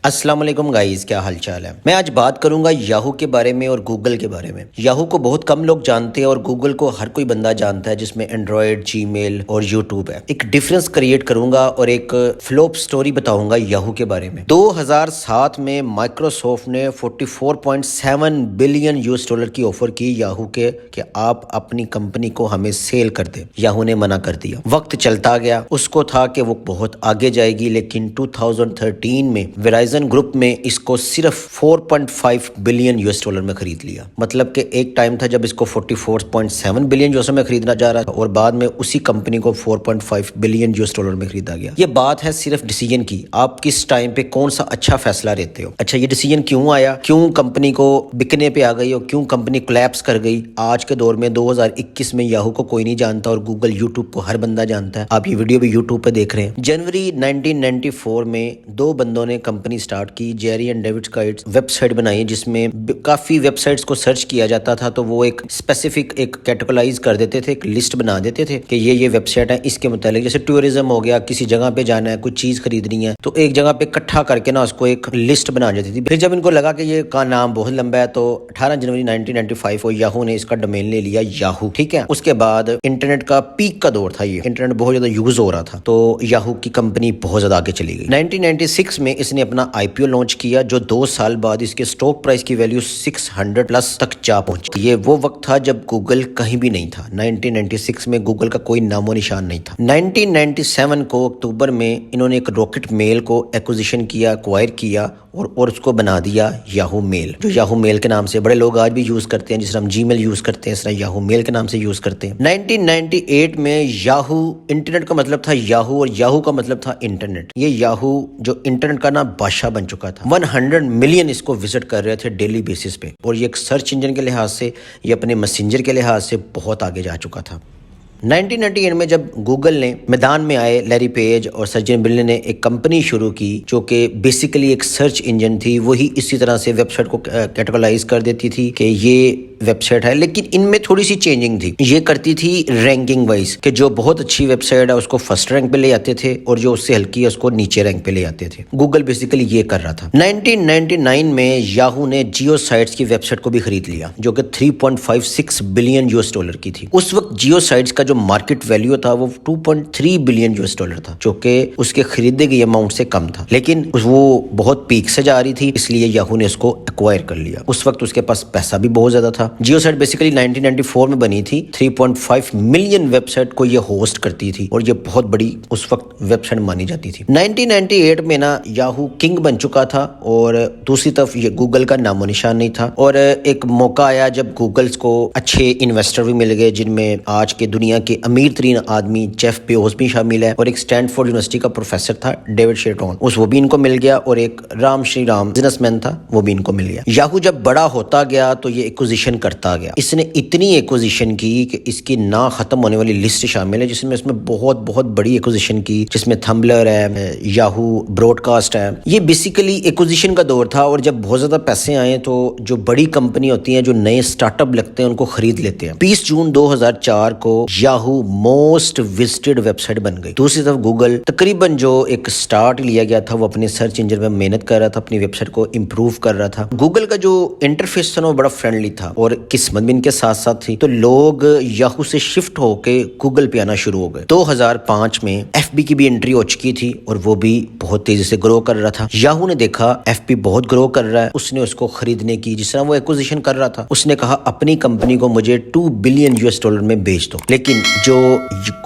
السلام علیکم گائز، کیا حال چال ہے؟ میں آج بات کروں گا یاہو کے بارے میں اور گوگل کے بارے میں۔ یاہو کو بہت کم لوگ جانتے ہیں اور گوگل کو ہر کوئی بندہ جانتا ہے، جس میں اینڈرائڈ، جی میل اور یوٹیوب ہے۔ ایک ڈیفرنس کریٹ کروں گا اور ایک فلوپ سٹوری بتاؤں گا یاہو کے بارے میں۔ 2007 میں مائکروسافٹ نے $44.7 بلین کی آفر کی یاہو کے کہ آپ اپنی کمپنی کو ہمیں سیل کر دیں۔ یاہو نے منع کر دیا۔ وقت چلتا گیا، اس کو تھا کہ وہ بہت آگے جائے گی، لیکن 2013 میں ویرائزن گروپ میں اس کو صرف $4.5 بلین میں خرید لیا۔ مطلب کہ ایک ٹائم تھا جب اس کو $44.7 بلین میں خریدنا جا رہا تھا اور بعد میں اسی کمپنی کو $4.5 بلین میں خریدا گیا۔ یہ بات ہے صرف ڈیسیجن کی، آپ کس ٹائم پہ کون سا اچھا فیصلہ لیتے ہو۔ اچھا، یہ ڈیسیجن کیوں آیا، کیوں کمپنی کو بکنے پہ آ گئی اور کیوں کمپنی کولیپس کر گئی؟ آج کے دور میں 2021 میں یاہو کو کوئی نہیں جانتا اور گوگل یوٹیوب کو ہر بندہ جانتا ہے۔ آپ یہ ویڈیو بھی یوٹیوب پہ دیکھ رہے ہیں۔ جنوری 1994 میں دو بندوں نے کمپنی سٹارٹ کی، جیری اینڈ ڈیوڈ کائٹس ویب سائٹ بنائی جس میں کافی ویب سائٹس کو سرچ کیا جاتا تھا تو وہ ایک اسپیسیفک ایک کیٹیگرائز کر دیتے تھے، ایک لسٹ بنا دیتے تھے کہ یہ ویب سائٹ ہے اس کے متعلق۔ جیسے ٹورزم ہو گیا، کسی جگہ پہ جانا ہے، کوئی چیز خریدنی ہے تو ایک جگہ پہ اکٹھا کر کے نا اس کو ایک لسٹ بنا جاتی تھی۔ پھر جب ان کو لگا کہ یہ کا نام بہت لمبا ہے تو 18 جنوری 1995 کو یاہو نے اس کا ڈومین لے لیا یاہو، ٹھیک ہے۔ اس کے بعد انٹرنیٹ کا پیک کا دور تھا، یہ انٹرنیٹ بہت زیادہ یوز ہو رہا تھا تو یاہو کی کمپنی بہت زیادہ آگے چلی گئی۔ 1996 میں اس نے اپنا IPO لانچ کیا، جو 2 سال بعد اس کے سٹاک پرائس کی ویلیو 600+ تک جا پہنچی۔ یہ وہ وقت تھا جب گوگل کہیں بھی نہیں تھا۔ 1996 میں گوگل کا کوئی نام و نشان نہیں تھا۔ 1997 کو اکتوبر میں انہوں نے ایک راکٹ میل کو ایکوزیشن کیا، ایکوائر کیا اور اس کو بنا دیا یاہو میل، جو یاہو میل کے نام سے بڑے لوگ آج بھی یوز کرتے ہیں، جس طرح ہم جی میل یوز کرتے ہیں اس طرح یاہو میل کے نام سے یوز کرتے ہیں۔ 1998 میں یاہو، انٹرنیٹ کا مطلب تھا یاہو اور یاہو کا مطلب تھا انٹرنیٹ۔ یہ یاہو جو انٹرنیٹ کا نا بادشاہ بن چکا تھا، 100 ملین اس کو وزٹ کر رہے تھے ڈیلی بیسس پہ، اور یہ ایک سرچ انجن کے لحاظ سے، یہ اپنے میسنجر کے لحاظ سے بہت آگے جا چکا تھا۔ 1998 میں جب گوگل نے میدان میں آئے، لیری پیج اور سرجن برن نے ایک کمپنی شروع کی جو کہ بیسیکلی ایک سرچ انجن تھی، وہی اسی طرح سے ویب سائٹ کو کیٹیگرائز کر دیتی تھی کہ یہ ویب سائٹ ہے، لیکن ان میں تھوڑی سی چینجنگ تھی۔ یہ کرتی تھی رینکنگ وائز کہ جو بہت اچھی ویب سائٹ ہے اس کو فرسٹ رینک پہ لے آتے تھے اور جو اس سے ہلکی ہے اس کو نیچے رینک پہ لے آتے تھے۔ گوگل بیسیکلی یہ کر رہا تھا۔ 1999 میں یاہو نے جیو سائٹس کی ویب سائٹ کو بھی خرید لیا جو کہ $3.56 بلین کی تھی۔ اس وقت جیو سائٹس کا جو مارکیٹ ویلیو تھا وہ $2.3 بلین تھا، جو کہ اس کے خریدے گئے اماؤنٹ سے کم تھا، لیکن وہ بہت پیک سے جا رہی تھی، اس لیے یاہو نے اس کو ایکوائر کر لیا۔ اس وقت اس کے پاس پیسہ بھی بہت زیادہ تھا۔ جیو سائٹ بیسیکلی 1994 میں بنی تھی، 3.5 ملین ویب سائٹ کو یہ ہوسٹ کرتی تھی اور یہ بہت بڑی اس وقت ویب سائٹ مانی جاتی تھی۔ 1998 میں نا یاہو کنگ بن چکا تھا اور دوسری طرف یہ گوگل کا نام و نشان نہیں تھا، اور ایک موقع آیا جب گوگلز کو اچھے انویسٹر بھی مل گئے، جن میں آج کے دنیا کے امیر ترین آدمی جیف بیوز بھی شامل ہے، اور ایک اسٹینفورڈ یونیورسٹی کا پروفیسر تھا ڈیوڈ شیرٹون، وہ بھی ان کو مل گیا، اور ایک رام شری رام بزنس مین تھا، وہ بھی ان کو مل گیا۔ یاہو جب بڑا ہوتا گیا تو یہ ایکوزیشن کرتا گیا۔ اس نے اتنی ایکوزیشن کی کہ اس کی نہ ختم ہونے والی لسٹ شامل ہے، جس میں بہت بڑی ایکوزیشن کی، جس میں تھمبلر ہے، یاہو براڈ کاسٹ ہے۔ یہ بیسیکلی ایکوزیشن کا دور تھا، اور جب بہت زیادہ پیسے آئے تو جو بڑی کمپنی ہوتی ہیں، جو نئے سٹارٹ اپ لگتے ہیں، ان کو خرید لیتے ہیں۔ 20 جون 2004 کو Yahoo most visited website بن گئی۔ دوسری طرف گوگل تقریباً جو ایک سٹارٹ لیا گیا تھا، وہ اپنے سرچ انجن میں محنت کر رہا تھا، اپنی ویب سائٹ کو امپروو کر رہا تھا۔ گوگل کا جو انٹرفیس تھا وہ بڑا فرینڈلی تھا، اور قسمت بھی ان کے ساتھ ساتھ تھی، تو لوگ یاہو سے شفٹ ہو کے گوگل پہ آنا شروع ہو گئے۔ 2005 میں FB کی بھی انٹری ہو چکی تھی اور وہ بھی بہت تیزی سے گرو کر رہا تھا۔ یاہو نے دیکھا FB بہت گرو کر رہا ہے، اس نے اس کو خریدنے کی، جس طرح وہ ایکوزیشن کر رہا تھا، اس نے کہا اپنی کمپنی کو مجھے $2 بلین میں بیچ دو۔ لیکن جو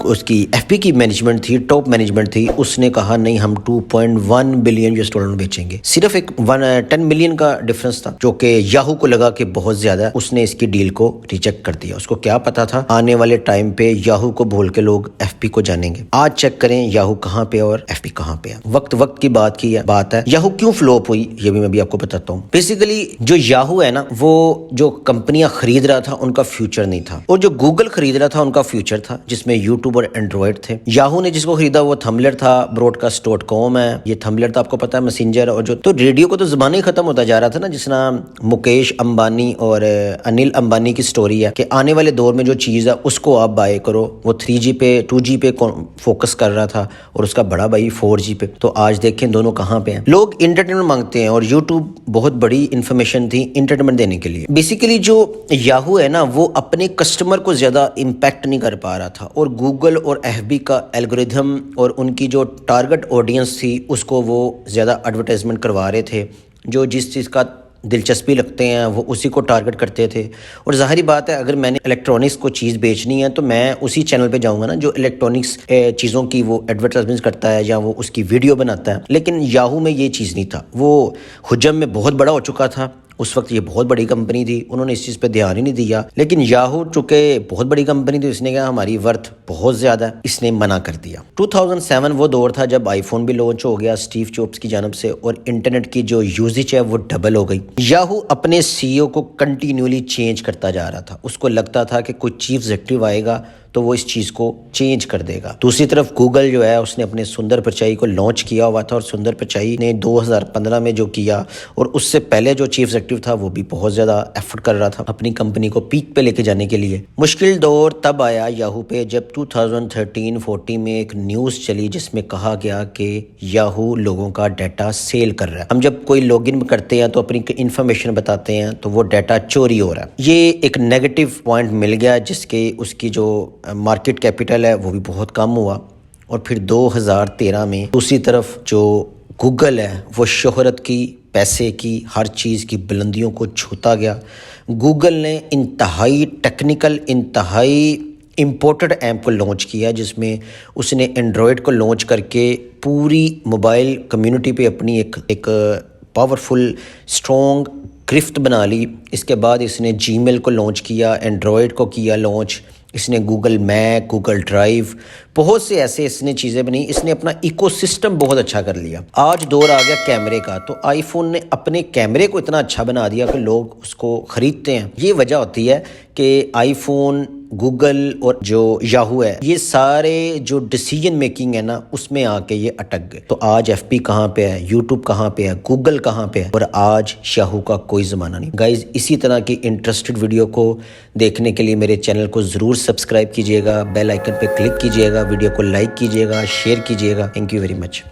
اس کی FB کی مینجمنٹ تھی، ٹاپ مینجمنٹ تھی، اس نے کہا نہیں، ہم $2.1 بلین میں بیچیں گے۔ صرف ایک 10 ملین کا ڈفرنس تھا، جو کہ یاہو کو لگا کہ بہت زیادہ ہے، اس نے اس کی ڈیل کو ریجیکٹ کر دیا۔ اس کو کیا پتا تھا آنے والے ٹائم پہ یاہو کو بھول کے لوگ FB کو جانیں گے۔ آج چیک کریں یاہو کہاں پہ اور FB کہاں پہ ہے۔ وقت کی بات ہے۔ یاہو کیوں فلوپ ہوئی یہ بھی میں بھی آپ کو بتاتا ہوں۔ بیسیکلی جو یاہو ہے نا، وہ جو کمپنیاں خرید رہا تھا ان کا فیوچر نہیں تھا، اور جو گوگل خرید رہا تھا ان کا فیوچر تھا، جس میں یوٹیوب اور اینڈرائڈ تھے۔ یاہو نے جس کو خریدا وہ تھمبلر تھا، براڈکاسٹ.com ہے، یہ تھمبلر تھا، آپ کو پتا ہے، میسنجر، اور جو تو ریڈیو کو تو زمانہ ہی ختم ہوتا جا رہا تھا نا جس طرح مکیش امبانی اور انل امبانی کی سٹوری ہے کہ آنے والے دور میں جو چیز ہے اس کو آپ بائی کرو. وہ 3G پہ 2G پہ فوکس کر رہا تھا اور اس کا بڑا بھائی 4G پہ. تو آج دیکھیں دونوں کہاں پہ ہیں. لوگ انٹرٹینمنٹ مانگتے ہیں اور یوٹیوب بہت بڑی انفارمیشن تھی انٹرٹینمنٹ دینے کے لیے. بیسیکلی جو یاہو ہے نا وہ اپنے کسٹمر کو زیادہ امپیکٹ نہیں کر پا رہا تھا اور گوگل اور FB کا الگوریتھم اور ان کی جو ٹارگٹ آڈینس تھی اس کو وہ زیادہ ایڈورٹائزمنٹ کروا رہے تھے. جو جس چیز کا دلچسپی رکھتے ہیں وہ اسی کو ٹارگٹ کرتے تھے. اور ظاہری بات ہے اگر میں نے الیکٹرانکس کو چیز بیچنی ہے تو میں اسی چینل پہ جاؤں گا نا جو الیکٹرانکس چیزوں کی وہ ایڈورٹائزمنٹ کرتا ہے یا وہ اس کی ویڈیو بناتا ہے. لیکن یاہو میں یہ چیز نہیں تھا. وہ حجم میں بہت بڑا ہو چکا تھا. اس وقت یہ بہت بڑی کمپنی تھی, انہوں نے اس چیز پہ دھیان ہی نہیں دیا. لیکن یاہو چونکہ بہت بڑی کمپنی تھی اس نے کہا ہماری ورتھ بہت زیادہ ہے, اس نے منع کر دیا. 2007 وہ دور تھا جب آئی فون بھی لانچ ہو گیا اسٹیو جابس کی جانب سے اور انٹرنیٹ کی جو یوزیج ہے وہ ڈبل ہو گئی. یاہو اپنے CEO کو کنٹینیولی چینج کرتا جا رہا تھا. اس کو لگتا تھا کہ کوئی چیف ایگزیکٹو آئے گا تو وہ اس چیز کو چینج کر دے گا. دوسری طرف گوگل جو ہے اس نے اپنے سندر پچائی کو لانچ کیا ہوا تھا اور سندر پچائی نے 2015 میں جو کیا اور اس سے پہلے جو چیف ایگزیکٹو تھا وہ بھی بہت زیادہ ایفرٹ کر رہا تھا اپنی کمپنی کو پیک پہ لے کے جانے کے لیے. مشکل دور تب آیا یاہو پہ جب 2013-14 میں ایک نیوز چلی جس میں کہا گیا کہ یاہو لوگوں کا ڈیٹا سیل کر رہا ہے. ہم جب کوئی لاگ ان کرتے ہیں تو اپنی انفارمیشن بتاتے ہیں تو وہ ڈیٹا چوری ہو رہا ہے. یہ ایک نیگیٹو پوائنٹ مل گیا جس کے اس کی جو مارکیٹ کیپٹل ہے وہ بھی بہت کم ہوا. اور پھر 2013 میں دوسری طرف جو گوگل ہے وہ شہرت کی, پیسے کی, ہر چیز کی بلندیوں کو چھوتا گیا. گوگل نے انتہائی ٹیکنیکل, انتہائی امپورٹڈ ایپ کو لانچ کیا جس میں اس نے اینڈرائڈ کو لانچ کر کے پوری موبائل کمیونٹی پہ اپنی ایک پاورفل اسٹرانگ گرفت بنا لی. اس کے بعد اس نے جی میل کو لانچ کیا, اینڈرائڈ کو کیا لانچ, اس نے گوگل میپ, گوگل ڈرائیو, بہت سے ایسے اس نے چیزیں بنی. اس نے اپنا ایکو سسٹم بہت اچھا کر لیا. آج دور آ گیا کیمرے کا تو آئی فون نے اپنے کیمرے کو اتنا اچھا بنا دیا کہ لوگ اس کو خریدتے ہیں. یہ وجہ ہوتی ہے کہ آئی فون, گوگل اور جو یاہو ہے یہ سارے جو ڈیسیجن میکنگ ہے نا اس میں آ کے یہ اٹک گئے. تو آج FB کہاں پہ ہے, یوٹیوب کہاں پہ ہے, گوگل کہاں پہ ہے اور آج یاہو کا کوئی زمانہ نہیں. گائز اسی طرح کی انٹرسٹڈ ویڈیو کو دیکھنے کے لیے میرے چینل کو ضرور سبسکرائب کیجیے گا, بیل آئیکن پہ کلک کیجیے گا, ویڈیو کو لائک کیجیے گا, شیئر کیجیے گا. Thank you very much.